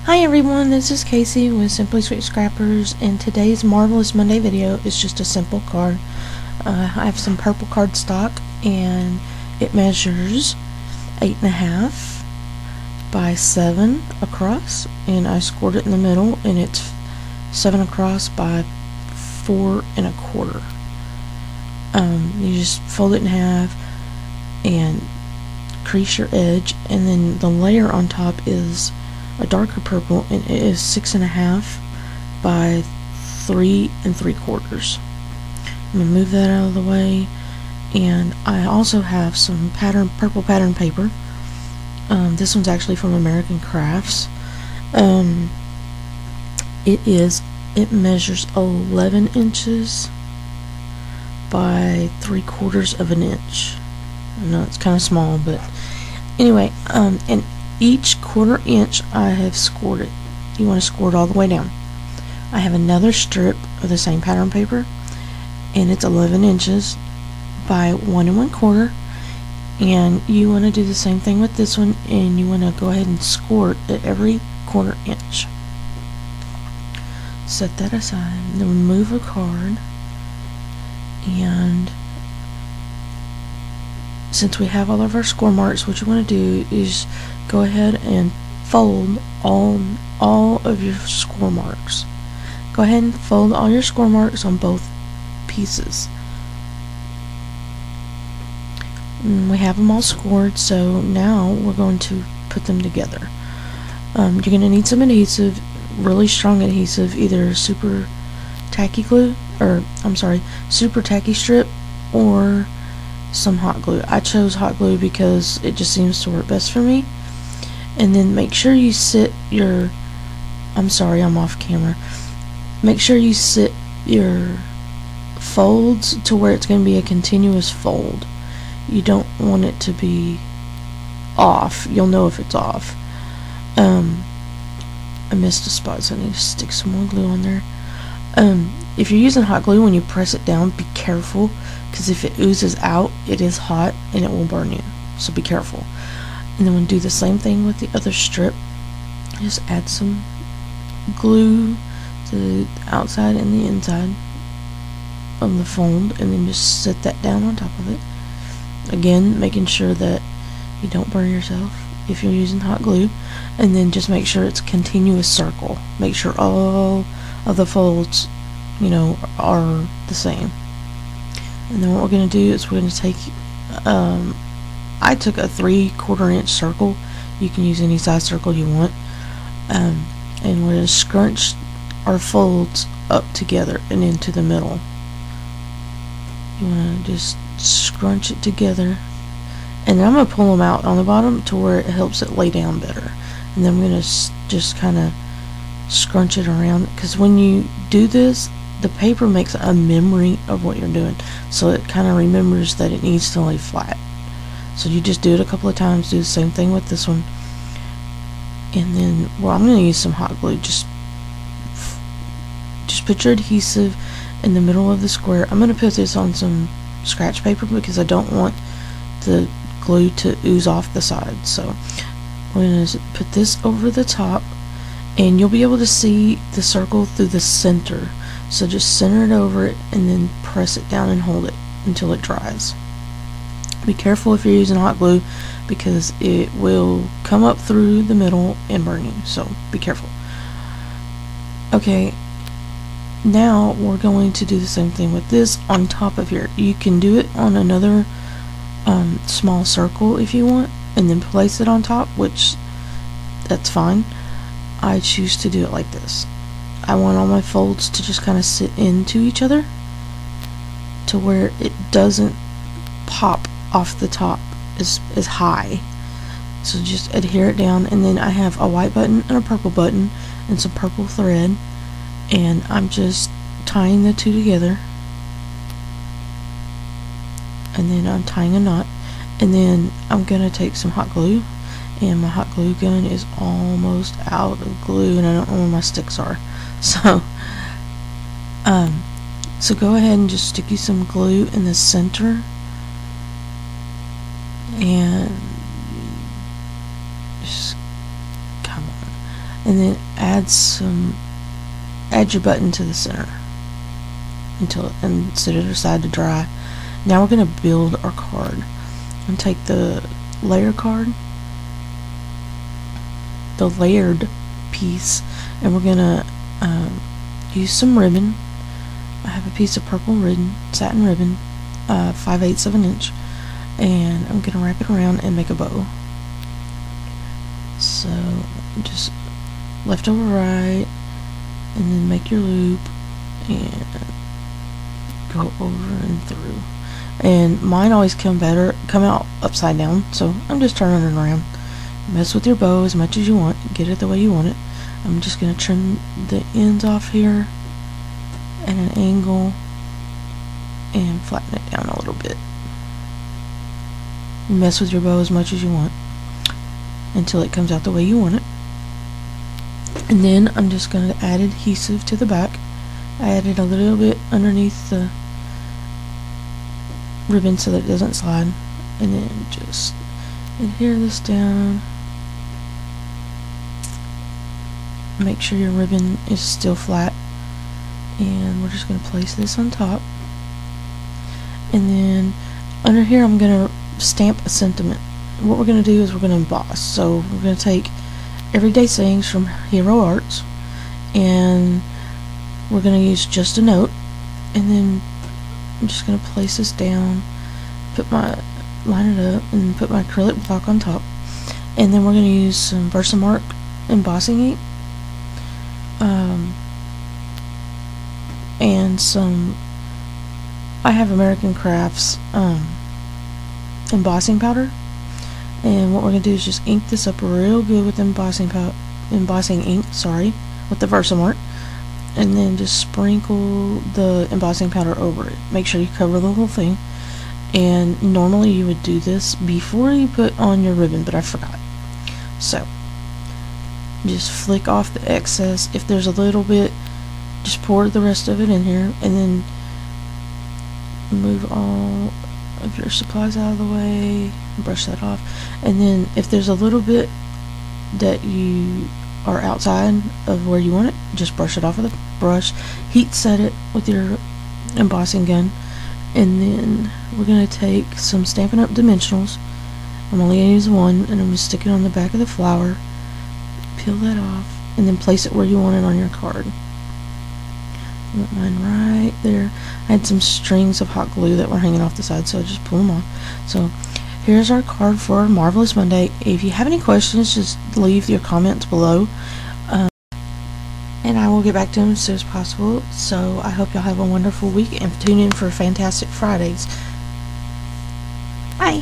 Hi everyone, this is Kasey with SimplySweetScrappers, and today's Marvelous Monday video is just a simple card. I have some purple cardstock, and it measures 8.5 by 7 across, and I scored it in the middle, and it's 7 across by 4 1/4. You just fold it in half and crease your edge, and then the layer on top is a darker purple, and it is 6.5 by 3 3/4. I'm gonna move that out of the way, and I also have some purple pattern paper. This one's actually from American Crafts. It measures 11 inches by 3/4 of an inch. I know it's kind of small, but anyway, and each 1/4 inch I have scored it. You want to score it all the way down. I have another strip of the same pattern paper, and it's 11 inches by 1 1/4, and you want to do the same thing with this one, and you want to go ahead and score it at every 1/4 inch. Set that aside, and then remove a card, and since we have all of our score marks, what you want to do is go ahead and fold all of your score marks. Go ahead and fold all your score marks on both pieces. And we have them all scored, so now we're going to put them together. You're going to need some adhesive, really strong adhesive, either super tacky glue, super tacky strip, or some hot glue. I chose hot glue because it just seems to work best for me. And then make sure you sit your, I'm off camera. Make sure you sit your folds to where it's going to be a continuous fold. You don't want it to be off. You'll know if it's off. I missed a spot, so I need to stick some more glue on there. If you're using hot glue, when you press it down, be careful, because if it oozes out, it is hot and it will burn you, so be careful. And then we'll do the same thing with the other strip. Just add some glue to the outside and the inside of the fold, and then just set that down on top of it. Again, making sure that you don't burn yourself if you're using hot glue. And then just make sure it's a continuous circle. Make sure all of the folds, are the same. And then what we're going to do is we're going to take, I took a 3/4 inch circle. You can use any size circle you want. And we're going to scrunch our folds up together and into the middle. You want to just scrunch it together. And I'm going to pull them out on the bottom to where it helps it lay down better. And then I'm going to just kind of scrunch it around, because when you do this, the paper makes a memory of what you're doing, so it kind of remembers that it needs to lay flat. So you just do it a couple of times. Do the same thing with this one, and then I'm going to use some hot glue. Just put your adhesive in the middle of the square. I'm going to put this on some scratch paper because I don't want the glue to ooze off the sides. So we're going to put this over the top, and you'll be able to see the circle through the center. So just center it over it, and then press it down and hold it until it dries. Be careful if you're using hot glue, because it will come up through the middle and burn you, so be careful. Okay, now we're going to do the same thing with this on top of here. You can do it on another small circle if you want, and then place it on top, which that's fine. I choose to do it like this. I want all my folds to just kind of sit into each other to where it doesn't pop off the top as high. So just adhere it down, and then I have a white button and a purple button and some purple thread, and I'm just tying the two together, and then I'm tying a knot, and then I'm gonna take some hot glue, and my hot glue gun is almost out of glue, and I don't know where my sticks are. So go ahead and just stick you some glue in the center, and just come on. and then add your button to the center and set it aside to dry. Now we're going to build our card. I'm going to take the layer card, the layered piece, and we're going to use some ribbon. I have a piece of purple ribbon, satin ribbon, 5/8 of an inch, and I'm going to wrap it around and make a bow. So just left over right, and then make your loop and go over and through. And mine always come out upside down, so I'm just turning it around. Mess with your bow as much as you want, get it the way you want it. I'm just going to trim the ends off here at an angle and flatten it down a little bit. Mess with your bow as much as you want until it comes out the way you want it. And then I'm just going to add adhesive to the back. I added a little bit underneath the ribbon so that it doesn't slide, and then just adhere this down. Make sure your ribbon is still flat, and we're just going to place this on top. And then under here I'm going to stamp a sentiment. What we're going to do is we're going to emboss. So we're going to take Everyday Sayings from Hero Arts, and we're going to use Just a Note, and then I'm just going to place this down, line it up, and put my acrylic block on top. And then we're going to use some Versamark embossing ink, and I have American Crafts embossing powder. And what we're going to do is just ink this up real good with embossing ink, with the Versamark, and then just sprinkle the embossing powder over it. Make sure you cover the whole thing. And normally you would do this before you put on your ribbon, but I forgot. So just flick off the excess. If there's a little bit, just pour the rest of it in here, and then move all of your supplies out of the way, brush that off. And then if there's a little bit that you are outside of where you want it, just brush it off with a brush, heat set it with your embossing gun, and then we're going to take some Stampin' Up! Dimensionals. I'm only going to use one, and I'm going to stick it on the back of the flower, peel that off, and then place it where you want it on your card. I want mine right there. I had some strings of hot glue that were hanging off the side, so I just pull them off. So here's our card for Marvelous Monday. If you have any questions, just leave your comments below, and I will get back to them as soon as possible. So I hope y'all have a wonderful week, and tune in for Fantastic Fridays. Bye.